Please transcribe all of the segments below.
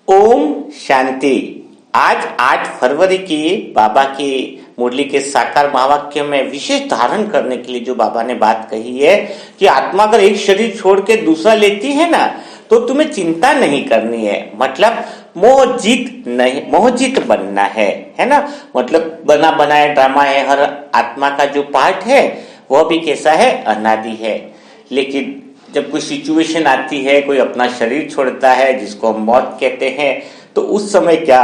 ओम शांति। आज 8 फरवरी की बाबा की मुरली के साकार महावाक्य में विशेष धारण करने के लिए जो बाबा ने बात कही है कि आत्मा अगर एक शरीर छोड़ के दूसरा लेती है ना, तो तुम्हें चिंता नहीं करनी है। मतलब मोहजीत नहीं, मोहजीत बनना है ना। मतलब बना बनाया ड्रामा है। हर आत्मा का जो पार्ट है वह भी कैसा है, अनादि है। लेकिन जब कोई सिचुएशन आती है, कोई अपना शरीर छोड़ता है जिसको हम मौत कहते हैं, तो उस समय क्या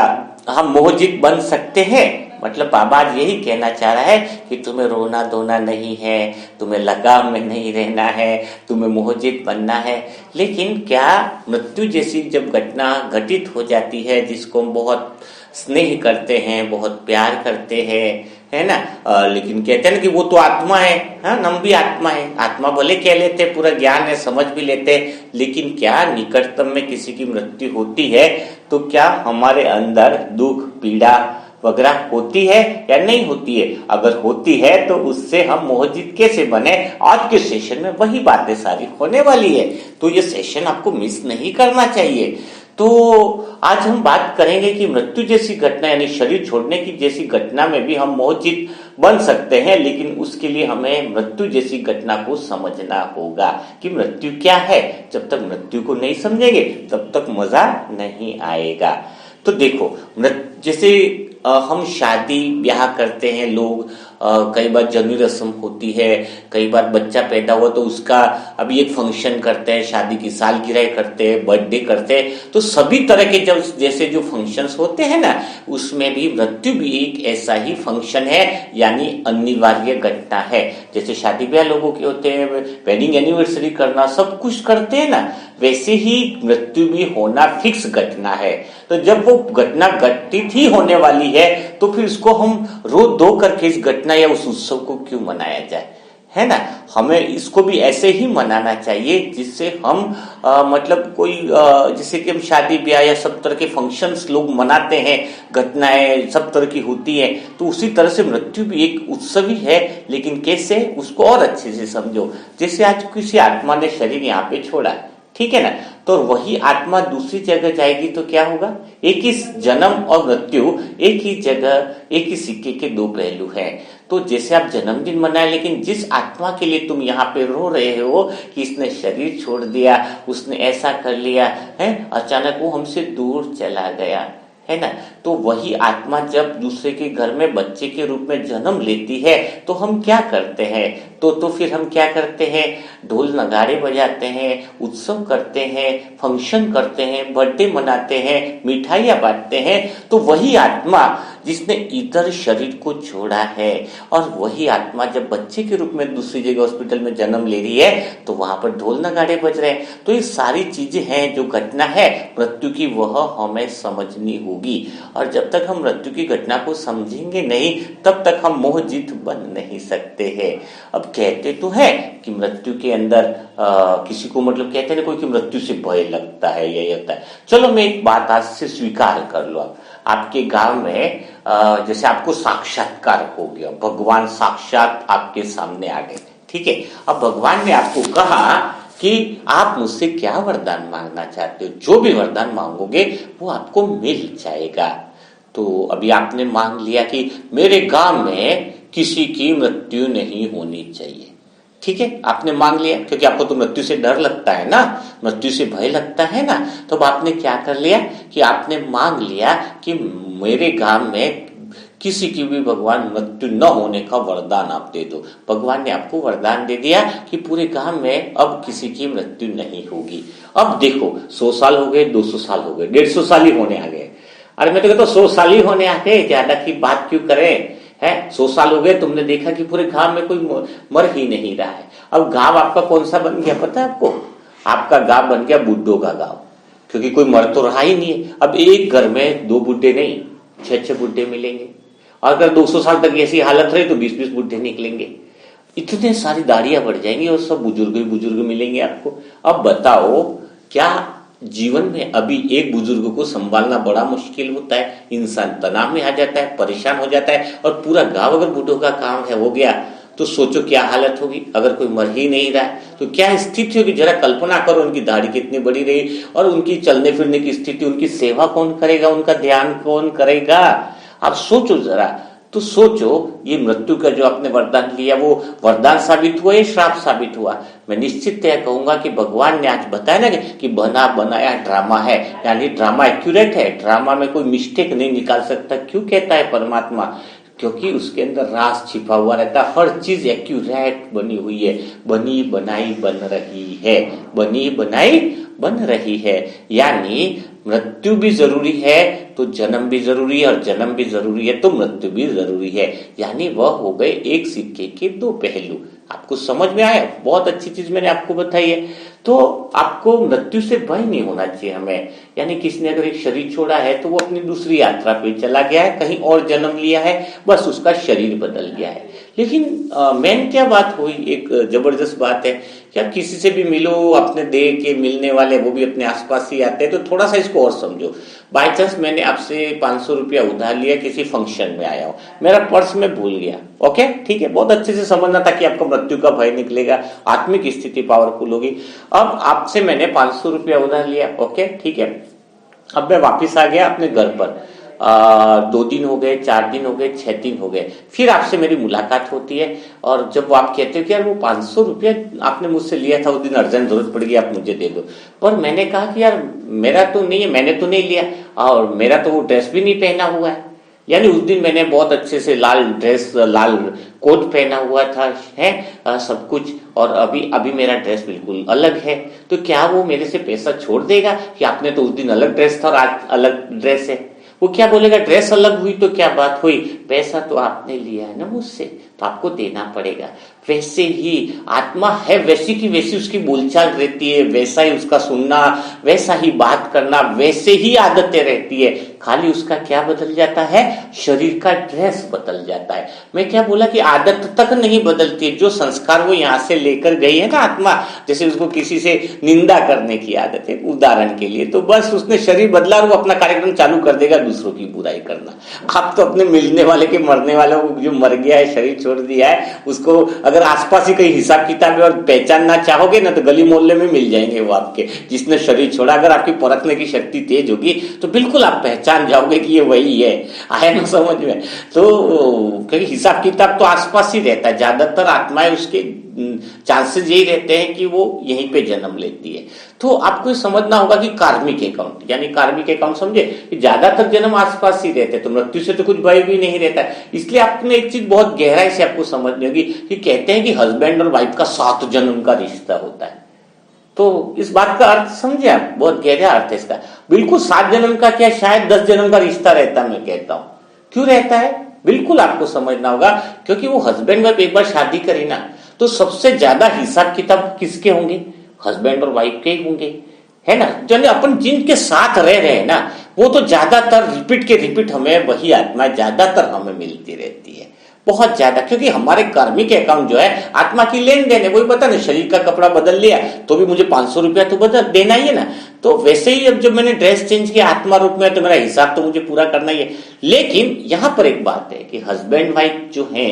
हम मोहजित बन सकते हैं? मतलब बाबा आज यही कहना चाह रहा है कि तुम्हें रोना धोना नहीं है, तुम्हें लगाव में नहीं रहना है, तुम्हें मोहजित बनना है। लेकिन क्या मृत्यु जैसी जब घटना घटित हो जाती है, जिसको हम बहुत स्नेह करते हैं, बहुत प्यार करते हैं, है ना, लेकिन कहते हैं ना कि वो तो आत्मा है। हाँ, हम भी आत्मा है। आत्मा भले कह लेते, पूरा ज्ञान है, समझ भी लेते, लेकिन क्या निकटतम में किसी की मृत्यु होती है तो क्या हमारे अंदर दुख पीड़ा वगैरह होती है या नहीं होती है? अगर होती है तो उससे हम मोहजित कैसे बने? आज के सेशन में वही बातें सारी होने वाली है, तो ये सेशन आपको मिस नहीं करना चाहिए। तो आज हम बात करेंगे कि मृत्यु जैसी घटना यानी शरीर छोड़ने की जैसी घटना में भी हम मोहजित बन सकते हैं, लेकिन उसके लिए हमें मृत्यु जैसी घटना को समझना होगा कि मृत्यु क्या है। जब तक मृत्यु को नहीं समझेंगे तब तक मजा नहीं आएगा। तो देखो, जैसे हम शादी ब्याह करते हैं लोग, कई बार जन्म रस्म होती है, कई बार बच्चा पैदा हुआ तो उसका अभी एक फंक्शन करते हैं, शादी की सालगिरह करते हैं, बर्थडे करते हैं। तो सभी तरह के जब जैसे जो फंक्शंस होते हैं ना, उसमें भी मृत्यु भी एक ऐसा ही फंक्शन है, यानी अनिवार्य घटना है। जैसे शादी ब्याह लोगों के होते हैं, वेडिंग एनिवर्सरी करना, सब कुछ करते हैं ना, वैसे ही मृत्यु भी होना फिक्स घटना है। तो जब वो घटना घटित ही होने वाली है तो फिर इसको हम रो धो करके इस घटना या उस उत्सव को क्यों मनाया जाए, है ना। हमें इसको भी ऐसे ही मनाना चाहिए जिससे हम मतलब कोई जैसे कि हम शादी ब्याह या सब तरह के फंक्शंस लोग मनाते हैं, घटनाएं सब तरह की होती है, तो उसी तरह से मृत्यु भी एक उत्सव ही है। लेकिन कैसे, उसको और अच्छे से समझो। जैसे आज किसी आत्मा ने शरीर यहाँ पे छोड़ा, ठीक है ना, तो वही आत्मा दूसरी जगह जाएगी तो क्या होगा? एक ही जन्म और मृत्यु एक ही जगह, एक ही सिक्के के दो पहलू हैं। तो जैसे आप जन्मदिन मनाए, लेकिन जिस आत्मा के लिए तुम यहाँ पे रो रहे हो कि इसने शरीर छोड़ दिया, उसने ऐसा कर लिया है, अचानक वो हमसे दूर चला गया, है ना, तो वही आत्मा जब दूसरे के घर में बच्चे के रूप में जन्म लेती है तो हम क्या करते हैं? तो फिर हम क्या करते हैं? ढोल नगाड़े बजाते हैं, उत्सव करते हैं, फंक्शन करते हैं, बर्थडे मनाते हैं, मिठाइयां बांटते हैं। तो वही आत्मा जिसने इधर शरीर को छोड़ा है, और वही आत्मा जब बच्चे के रूप में दूसरी जगह हॉस्पिटल में जन्म ले रही है तो वहां पर ढोल नगाड़े बज रहे हैं। तो ये सारी चीजें हैं जो घटना है मृत्यु की, वह हमें समझनी होगी। और जब तक हम मृत्यु की घटना को समझेंगे नहीं, तब तक हम मोहजित बन नहीं सकते हैं। अब कहते तो है कि मृत्यु के अंदर किसी को, मतलब कहते हैं कोई कि मृत्यु से भय लगता है, यही होता है। चलो मैं एक बात आज से स्वीकार कर लो। आपके गांव में जैसे आपको साक्षात्कार हो गया, भगवान साक्षात आपके सामने आ गए, ठीक है। अब भगवान ने आपको कहा कि आप मुझसे क्या वरदान मांगना चाहते हो, जो भी वरदान मांगोगे वो आपको मिल जाएगा। तो अभी आपने मांग लिया कि मेरे गांव में किसी की मृत्यु नहीं होनी चाहिए, ठीक है, आपने मांग लिया, क्योंकि आपको तो मृत्यु से डर लगता है ना, मृत्यु से भय लगता है ना। तो अब आपने क्या कर लिया कि आपने मांग लिया कि मेरे गांव में किसी की भी भगवान मृत्यु न होने का वरदान आप दे दो। भगवान ने आपको वरदान दे दिया कि पूरे गांव में अब किसी की मृत्यु नहीं होगी। अब देखो, 100 साल हो गए, 200 साल हो गए, 150 साल ही होने आ गए। अरे मैं तो कहता 100 साल ही होने आ गए, ज्यादा की बात क्यों करें, है। 100 साल हो गए, तुमने देखा कि पूरे गांव में कोई मर ही नहीं रहा है। अब गांव आपका कौन सा बन गया पता है आपको? आपका गांव बन गया बुड्ढों का गांव, क्योंकि कोई मर तो रहा ही नहीं है। अब एक घर में 2 बुड्ढे नहीं, 6 बुड्ढे मिलेंगे, और अगर 200 साल तक ऐसी हालत रही तो 20 बुड्ढे निकलेंगे। इतने सारी दाढ़ियां बढ़ जाएंगी और सब बुजुर्ग ही बुजुर्ग मिलेंगे आपको। अब बताओ, क्या जीवन में अभी एक बुजुर्ग को संभालना बड़ा मुश्किल होता है? इंसान तनाव में आ जाता है, परेशान हो जाता है, और पूरा गांव अगर बूढ़ों का काम है हो गया तो सोचो क्या हालत होगी। अगर कोई मर ही नहीं रहा है तो क्या स्थिति होगी, जरा कल्पना करो। उनकी दाढ़ी कितनी बड़ी रही और उनकी चलने फिरने की स्थिति, उनकी सेवा कौन करेगा, उनका ध्यान कौन करेगा। आप सोचो जरा। तो सोचो, ये मृत्यु का जो आपने वरदान लिया वो वरदान साबित हुआ या श्राप साबित हुआ। मैं निश्चित तय कहूंगा कि भगवान ने आज बताया ना कि बना बनाया ड्रामा है, यानी ड्रामा एक्यूरेट है, ड्रामा में कोई मिस्टेक नहीं निकाल सकता। क्यों कहता है परमात्मा? क्योंकि उसके अंदर राज छिपा हुआ रहता है, हर चीज एक्यूरेट बनी हुई है, बनी बनाई बन रही है, बनी बनाई बन रही है। यानी मृत्यु भी जरूरी है तो जन्म भी जरूरी है, और जन्म भी जरूरी है तो मृत्यु भी जरूरी है। यानी वह हो गए एक सिक्के के दो पहलू। आपको समझ में आया? बहुत अच्छी चीज मैंने आपको बताई है। तो आपको मृत्यु से भय नहीं होना चाहिए हमें। यानी किसी ने अगर एक शरीर छोड़ा है तो वो अपनी दूसरी यात्रा पे चला गया है, कहीं और जन्म लिया है, बस उसका शरीर बदल गया है। लेकिन मेन क्या बात हुई, एक जबरदस्त बात है कि आप किसी से भी मिलो, अपने देह के मिलने वाले वो भी अपने आसपास ही आते हैं, तो थोड़ा सा इसको और समझो। बाई चांस मैंने आपसे 500 रुपया उधार लिया, किसी फंक्शन में आया हो, मेरा पर्स में भूल गया, ओके ठीक है, बहुत अच्छे से समझना था कि आपको मृत्यु का भय निकलेगा, आत्मिक स्थिति पावरफुल होगी। अब आपसे मैंने 500 रुपया उधार लिया, ओके ठीक है। अब मैं वापिस आ गया अपने घर पर, 2 दिन हो गए, 4 दिन हो गए, 6 दिन हो गए, फिर आपसे मेरी मुलाकात होती है। और जब वो आप कहते हो कि यार वो 500 रुपया आपने मुझसे लिया था, उस दिन अर्जेंट जरूरत पड़ गई, आप मुझे दे दो। पर मैंने कहा कि यार मेरा तो नहीं है, मैंने तो नहीं लिया, और मेरा तो वो ड्रेस भी नहीं पहना हुआ है। यानी उस दिन मैंने बहुत अच्छे से लाल ड्रेस, लाल कोट पहना हुआ था, है सब कुछ, और अभी मेरा ड्रेस बिल्कुल अलग है। तो क्या वो मेरे से पैसा छोड़ देगा कि आपने तो उस दिन अलग ड्रेस था और आज अलग ड्रेस है? वो क्या बोलेगा, ड्रेस अलग हुई तो क्या बात हुई, पैसा तो आपने लिया है ना मुझसे, तो आपको देना पड़ेगा। वैसे ही आत्मा है, वैसी की वैसी उसकी बोलचाल रहती है, वैसा ही उसका सुनना, वैसा ही बात करना, वैसे ही आदतें रहती है। खाली उसका क्या बदल जाता है, शरीर का ड्रेस बदल जाता है। मैं क्या बोला कि आदत तक नहीं बदलती है, जो संस्कार वो यहाँ से लेकर गई है ना आत्मा, जैसे उसको किसी से निंदा करने की आदत है उदाहरण के लिए, तो बस उसने शरीर बदला और वो अपना कार्यक्रम चालू कर देगा दूसरों की बुराई करना। आप तो अपने मिलने वाले के, मरने वालों को, जो मर गया है, शरीर छोड़ दिया है, उसको अगर आसपास ही कहीं हिसाब किताब है और पहचानना चाहोगे ना, तो गली मोहल्ले में मिल जाएंगे वो आपके, जिसने शरीर छोड़ा। अगर आपकी परखने की शक्ति तेज होगी तो बिल्कुल आप पहचान जाओगे कि ये वही है। आया ना समझ में? तो क्योंकि हिसाब किताब तो आसपास ही रहता है, ज्यादातर आत्माएं उसके चांसेस यही रहते हैं कि वो यहीं पे जन्म लेती है। तो आपको समझना होगा कि कार्मिक अकाउंट, यानी कार्मिक अकाउंट समझे कि ज्यादातर जन्म आसपास ही रहते हैं, तो मृत्यु से तो कुछ भय भी नहीं रहता है। इसलिए आपने एक चीज बहुत गहराई से आपको समझनी होगी कि कहते हैं कि हस्बैंड और वाइफ का 7 जन्म का रिश्ता होता है। तो इस बात का अर्थ समझे आप, बहुत गहरा अर्थ है इसका। बिल्कुल 7 जन्म का क्या, शायद 10 जन्म का रिश्ता रहता है, मैं कहता हूं। क्यों रहता है, बिल्कुल आपको समझना होगा। क्योंकि वो हस्बैंड वाइफ एक बार शादी करी ना, तो सबसे ज्यादा हिसाब किताब किसके होंगे, हस्बैंड और वाइफ के ही होंगे, है ना। जो अपन जिनके साथ रह रहे हैं ना, वो तो ज्यादातर रिपीट के रिपीट हमें वही आत्मा ज्यादातर हमें मिलती रहती है, बहुत ज्यादा। क्योंकि हमारे कार्मिक अकाउंट जो है आत्मा की लेन देन है, वही पता ना, शरीर का कपड़ा बदल लिया तो भी मुझे 500 रुपया तो बदल देना ही है ना। तो वैसे ही अब जब मैंने ड्रेस चेंज किया आत्मा रूप में, तो मेरा हिसाब तो मुझे पूरा करना ही है। लेकिन यहां पर एक बात है कि हस्बैंड वाइफ जो है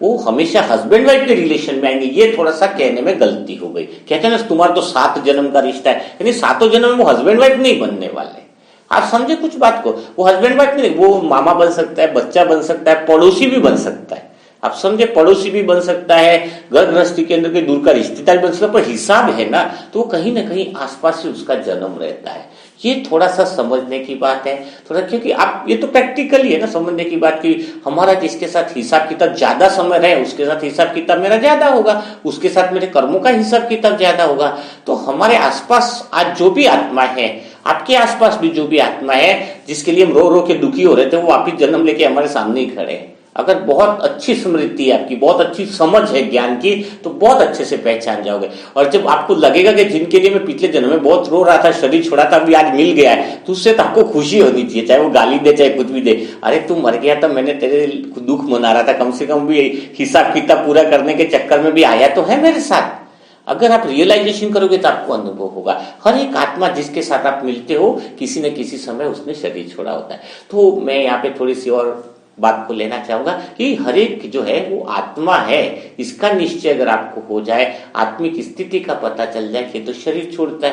वो हमेशा हस्बैंड वाइफ के रिलेशन में आएंगे। ये थोड़ा सा कहने में गलती हो गई। कहते हैं ना तुम्हारा तो 7 जन्म का रिश्ता है, यानी 7 जन्म में वो हस्बैंड वाइफ नहीं बनने वाले। आप समझे कुछ बात को, वो हस्बैंड वाइफ नहीं, वो मामा बन सकता है, बच्चा बन सकता है, पड़ोसी भी बन सकता है। आप समझे, पड़ोसी भी बन सकता है, घर गृहस्थी के अंदर के दूर का रिश्तेदार बन सकता है, पर हिसाब है ना, तो कहीं ना कहीं आसपास ही उसका जन्म रहता है। ये थोड़ा सा समझने की बात है थोड़ा, क्योंकि आप ये तो प्रैक्टिकली है ना समझने की बात की हमारा जिसके साथ हिसाब किताब ज्यादा समय रहे उसके साथ हिसाब किताब मेरा ज्यादा होगा, उसके साथ मेरे कर्मों का हिसाब किताब ज्यादा होगा। तो हमारे आसपास आज जो भी आत्मा है, आपके आसपास भी जो भी आत्मा है जिसके लिए हम रो रो के दुखी हो रहे थे, वो वापिस जन्म लेके हमारे सामने ही खड़े हैं। अगर बहुत अच्छी स्मृति है आपकी, बहुत अच्छी समझ है ज्ञान की, तो बहुत अच्छे से पहचान जाओगे। और जब आपको लगेगा कि जिनके लिए मैं पिछले जन्म में बहुत रो रहा था, शरीर छोड़ा था, अभी आज मिल गया है, तो उससे तो आपको खुशी होनी चाहिए, चाहे वो गाली दे चाहे कुछ भी दे। अरे तू मर गया था, मैंने तेरे दुख मना रहा था, कम से कम भी हिसाब किताब पूरा करने के चक्कर में भी आया तो है मेरे साथ। अगर आप रियलाइजेशन करोगे तो आपको अनुभव होगा। हर एक आत्मा जिसके साथ आप मिलते हो, किसी न किसी समय उसने शरीर छोड़ा होता है। तो मैं यहाँ पे थोड़ी सी और बात को लेना चाहूंगा कि हर एक जो है वो आत्मा है, इसका निश्चय अगर आपको हो जाए, आत्मिक स्थिति का पता चल जाए कि तो शरीर छोड़ता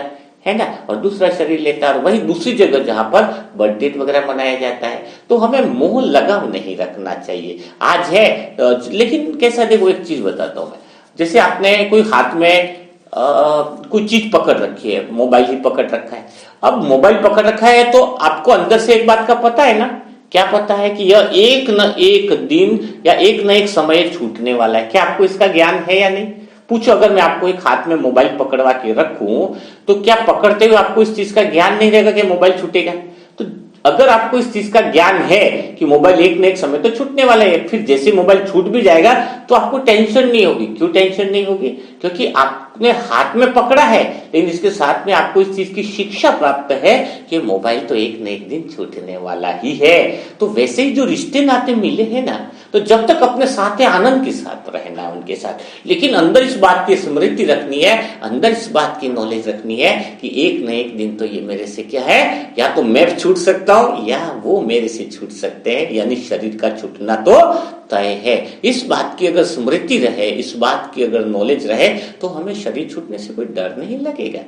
है ना, और दूसरा शरीर लेता है, और वही दूसरी जगह जहां पर बर्थडे वगैरह मनाया जाता है। तो हमें मोह लगाव नहीं रखना चाहिए। आज है लेकिन कैसा, देखो एक चीज बताता हूं मैं, जैसे आपने कोई हाथ में कोई चीज पकड़ रखी है, मोबाइल ही पकड़ रखा है। अब मोबाइल पकड़ रखा है तो आपको अंदर से एक बात का पता है ना, क्या पता है कि यह एक न एक दिन या एक न एक समय छूटने वाला है। क्या आपको इसका ज्ञान है या नहीं? पूछो, अगर मैं आपको एक हाथ में मोबाइल पकड़वा के रखूं तो क्या पकड़ते हुए आपको इस चीज का ज्ञान नहीं रहेगा कि मोबाइल छूटेगा? तो अगर आपको इस चीज का ज्ञान है कि मोबाइल एक न एक समय तो छूटने वाला है, फिर जैसे मोबाइल छूट भी जाएगा तो आपको टेंशन नहीं होगी। क्यों टेंशन नहीं होगी? क्योंकि आपने हाथ में पकड़ा है, लेकिन इसके साथ में आपको इस चीज की शिक्षा प्राप्त है कि मोबाइल तो एक न एक दिन छूटने वाला ही है। तो वैसे ही जो रिश्ते नाते मिले हैं ना, तो जब तक अपने साथ आनंद के साथ रहना उनके साथ, लेकिन अंदर इस बात की स्मृति रखनी है, अंदर इस बात की नॉलेज रखनी है कि एक न एक दिन तो ये मेरे से क्या है, या तो मैं छूट सकता हूं या वो मेरे से छूट सकते हैं, यानी शरीर का छूटना तो तय है। इस बात की अगर स्मृति रहे, इस बात की अगर नॉलेज रहे, तो हमें शरीर छूटने से कोई डर नहीं लगेगा।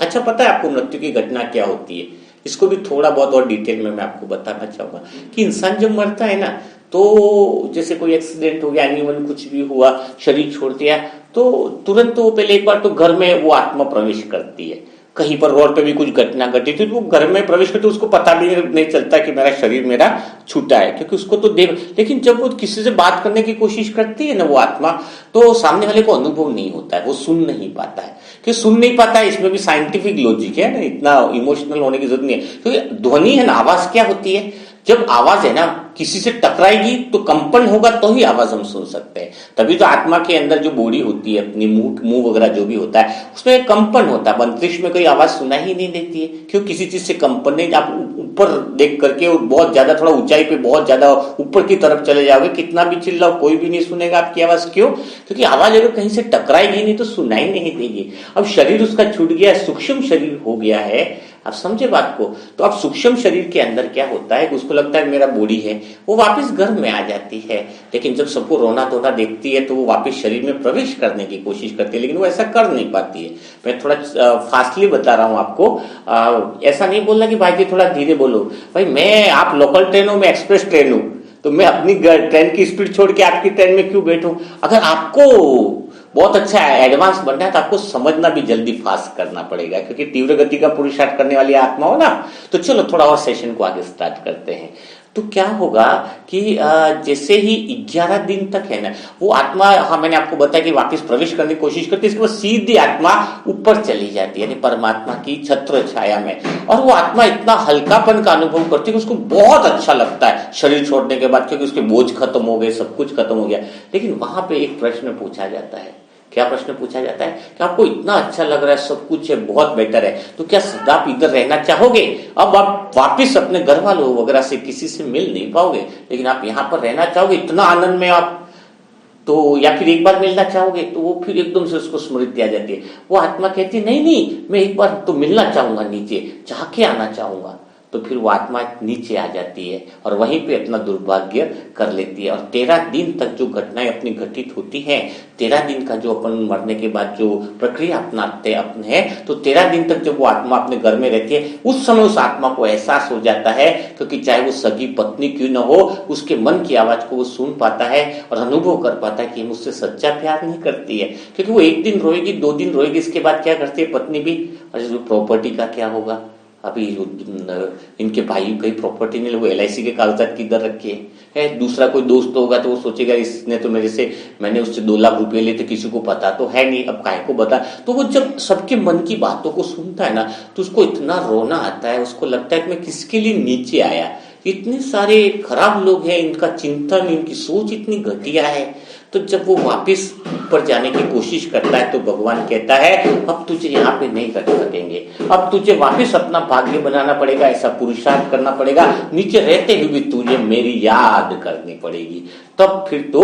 अच्छा, पता है आपको मृत्यु की घटना क्या होती है? इसको भी थोड़ा बहुत और डिटेल में मैं आपको बताना चाहूंगा कि इंसान जब मरता है ना, तो जैसे कोई एक्सीडेंट हो गया, एनिमल कुछ भी हुआ, शरीर छोड़ दिया, तो तुरंत तो पहले एक बार तो घर में वो आत्मा प्रवेश करती है। कहीं पर रोड पे भी कुछ घटना घटी थी तो वो घर में प्रवेश करते, उसको पता भी नहीं चलता कि मेरा शरीर मेरा छूटा है, क्योंकि उसको तो देव। लेकिन जब वो किसी से बात करने की कोशिश करती है ना वो आत्मा, तो सामने वाले को अनुभव नहीं होता है, वो सुन नहीं पाता है। कि सुन नहीं पाता है, इसमें भी साइंटिफिक लॉजिक है ना, इतना इमोशनल होने की जरूरत नहीं है। क्योंकि ध्वनि है ना, आवाज क्या होती है, जब आवाज है ना किसी से टकराएगी तो कंपन होगा तो ही आवाज हम सुन सकते हैं। तभी तो आत्मा के अंदर जो बॉडी होती है, अपनी मुंह वगैरह जो भी होता है, उसमें कंपन होता है। अंतरिक्ष में कोई आवाज सुना ही नहीं देती है, क्यों? किसी चीज से कंपन नहीं। आप ऊपर देख करके बहुत ज्यादा, थोड़ा ऊंचाई पे बहुत ज्यादा ऊपर की तरफ चले जाओगे, कितना भी चिल्लाओ कोई भी नहीं सुनेगा आपकी आवाज। क्यों? क्योंकि आवाज अगर कहीं से टकराएगी नहीं तो सुनाई नहीं देगी। अब शरीर उसका छूट गया, सूक्ष्म शरीर हो गया है, आप समझे बात को? तो अब सूक्ष्म शरीर के अंदर क्या होता है, उसको लगता है मेरा बॉडी है, वो वापस घर में आ जाती है। लेकिन जब सबको रोना धोना देखती है तो वो वापस शरीर में प्रवेश करने की कोशिश करती है, लेकिन वो ऐसा कर नहीं पाती है। मैं थोड़ा फास्टली बता रहा हूं आपको, ऐसा नहीं बोलना कि भाई जी थोड़ा धीरे बोलो। भाई मैं, आप लोकल ट्रेन हो, मैं एक्सप्रेस ट्रेन हूं, तो मैं अपनी ट्रेन की स्पीड छोड़ के आपकी ट्रेन में क्यों बैठूं? अगर आपको बहुत अच्छा एडवांस बनना है तो आपको समझना भी जल्दी फास्ट करना पड़ेगा, क्योंकि तीव्र गति का पुरुषार्थ करने वाली आत्मा हो ना। तो चलो थोड़ा और सेशन को आगे स्टार्ट करते हैं। तो क्या होगा कि जैसे ही 11 दिन तक है ना वो आत्मा, हाँ मैंने आपको बताया कि वापस प्रवेश करने की कोशिश करती है, इसके बाद सीधी आत्मा ऊपर चली जाती है, यानी परमात्मा की छत्र छाया में। और वो आत्मा इतना हल्कापन का अनुभव करती है कि उसको बहुत अच्छा लगता है शरीर छोड़ने के बाद, क्योंकि उसके बोझ खत्म हो गए, सब कुछ खत्म हो गया। लेकिन वहां पे एक प्रश्न पूछा जाता है। क्या प्रश्न पूछा जाता है कि आपको इतना अच्छा लग रहा है, सब कुछ है, बहुत बेटर है, तो क्या सदा आप इधर रहना चाहोगे? अब आप वापिस अपने घर वालों वगैरह से किसी से मिल नहीं पाओगे, लेकिन आप यहाँ पर रहना चाहोगे, इतना आनंद में आप, तो या फिर एक बार मिलना चाहोगे? तो वो फिर एकदम से उसको स्मृति आ जाती है। वो आत्मा कहती है नहीं नहीं, मैं एक बार तो मिलना चाहूंगा, नीचे जाके आना चाहूंगा। तो फिर वो आत्मा नीचे आ जाती है और वहीं पे अपना दुर्भाग्य कर लेती है। और 13 दिन तक जो घटनाएं अपनी घटित होती हैं, 13 दिन का जो अपन मरने के बाद जो प्रक्रिया अपनाते अपने हैं, तो 13 दिन तक जब वो आत्मा अपने घर में रहती है, उस समय उस आत्मा को एहसास हो जाता है, क्योंकि चाहे वो सगी पत्नी क्यों न हो, उसके मन की आवाज को वो सुन पाता है और अनुभव कर पाता है कि मुझसे सच्चा प्यार नहीं करती है। क्योंकि वो 1 दिन रोएगी, 2 दिन रोएगी, इसके बाद क्या करती है पत्नी भी, अरे प्रॉपर्टी का क्या होगा? अभी इनके भाई कहीं प्रॉपर्टी नहीं, वो LIC के कागजात किधर रखे है। दूसरा कोई दोस्त होगा तो वो सोचेगा इसने तो मेरे से, मैंने उससे 2 लाख रुपए लिए थे, किसी को पता तो है नहीं, अब काहे को बता। तो वो जब सबके मन की बातों को सुनता है ना, तो उसको इतना रोना आता है, उसको लगता है कि मैं किसके लिए नीचे आया, इतने सारे खराब लोग हैं, इनका चिंतन, इनकी सोच इतनी घटिया है। तो जब वो वापस ऊपर जाने की कोशिश करता है तो भगवान कहता है अब तुझे यहाँ पे नहीं रख सकेंगे, अब तुझे वापस अपना भाग्य बनाना पड़ेगा, ऐसा पुरुषार्थ करना पड़ेगा, नीचे रहते हुए भी तुझे मेरी याद करनी पड़ेगी। तब फिर तो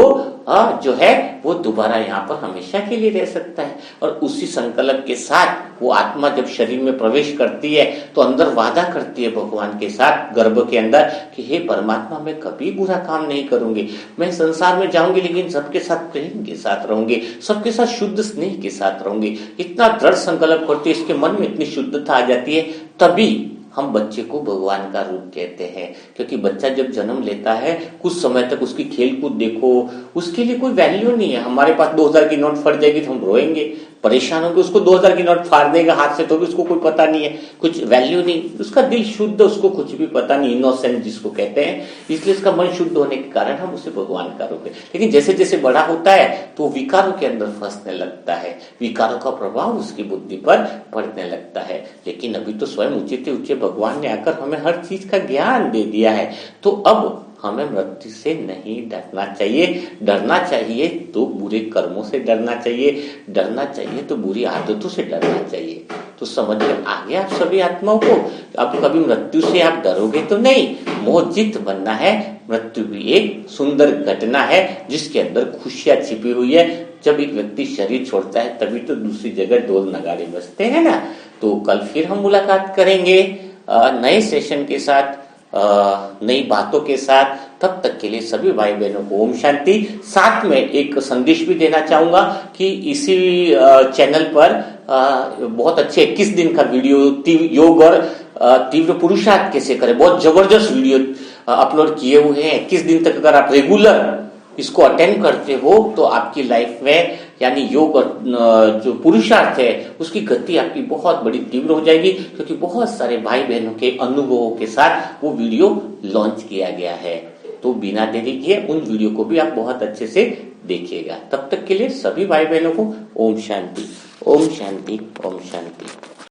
जो है वो दोबारा यहाँ पर हमेशा के लिए रह सकता है। और उसी संकल्प के साथ वो आत्मा जब शरीर में प्रवेश करती है तो अंदर वादा करती है भगवान के साथ गर्भ के अंदर कि हे परमात्मा, मैं कभी बुरा काम नहीं करूंगी, मैं संसार में जाऊंगी लेकिन सबके साथ प्रेम के साथ रहूंगी, सबके साथ शुद्ध स्नेह के साथ रहूंगी। इतना दृढ़ संकल्प करती है, इसके मन में इतनी शुद्धता आ जाती है, तभी हम बच्चे को भगवान का रूप कहते हैं। क्योंकि बच्चा जब जन्म लेता है कुछ समय तक उसकी खेल कूद देखो, उसके लिए कोई वैल्यू नहीं है। हमारे पास 2000 की नोट फट जाएगी तो हम रोएंगे, परेशान होंगे। उसको 2000 की नोट फाड़ देगा हाथ से तो भी उसको कोई पता नहीं है, कुछ वैल्यू नहीं, उसका दिल शुद्ध, उसको कुछ भी पता नहीं, इनोसेंट जिसको कहते हैं। इसलिए उसका मन शुद्ध होने के कारण हम उसे भगवान का रूप है। लेकिन जैसे जैसे बड़ा होता है तो विकारों के अंदर फंसने लगता है, विकारों का प्रभाव उसकी बुद्धि पर पड़ने लगता है। लेकिन अभी तो स्वयं ऊंचे ऊंचे भगवान ने आकर हमें हर चीज का ज्ञान दे दिया है, तो अब हमें मृत्यु से नहीं डरना चाहिए। डरना चाहिए तो बुरे कर्मों से डरना चाहिए, डरना चाहिए तो बुरी आदतों से डरना चाहिए। तो समझ में आ गया आप सभी आत्माओं को। अब कभी मृत्यु से आप डरोगे तो नहीं, मोहजित बनना है। मृत्यु भी एक सुंदर घटना है जिसके अंदर खुशियां छिपी हुई है। जब एक व्यक्ति शरीर छोड़ता है तभी तो दूसरी जगह ढोल नगाड़े बजते हैं ना। तो कल फिर हम मुलाकात करेंगे नए सेशन के साथ, नई बातों के साथ। तब तक के लिए सभी भाई बहनों को ओम शांति। साथ में एक संदेश भी देना चाहूंगा कि इसी चैनल पर बहुत अच्छे 21 दिन का वीडियो योग और तीव्र पुरुषार्थ कैसे करें, बहुत जबरदस्त वीडियो अपलोड किए हुए हैं। 21 दिन तक अगर आप रेगुलर इसको अटेंड करते हो तो आपकी लाइफ में यानी योग और जो पुरुषार्थ है उसकी गति आपकी बहुत बड़ी तीव्र हो जाएगी। क्योंकि बहुत सारे भाई बहनों के अनुभवों के साथ वो वीडियो लॉन्च किया गया है। तो बिना देरी किए उन वीडियो को भी आप बहुत अच्छे से देखिएगा। तब तक के लिए सभी भाई बहनों को ओम शांति, ओम शांति, ओम शांति।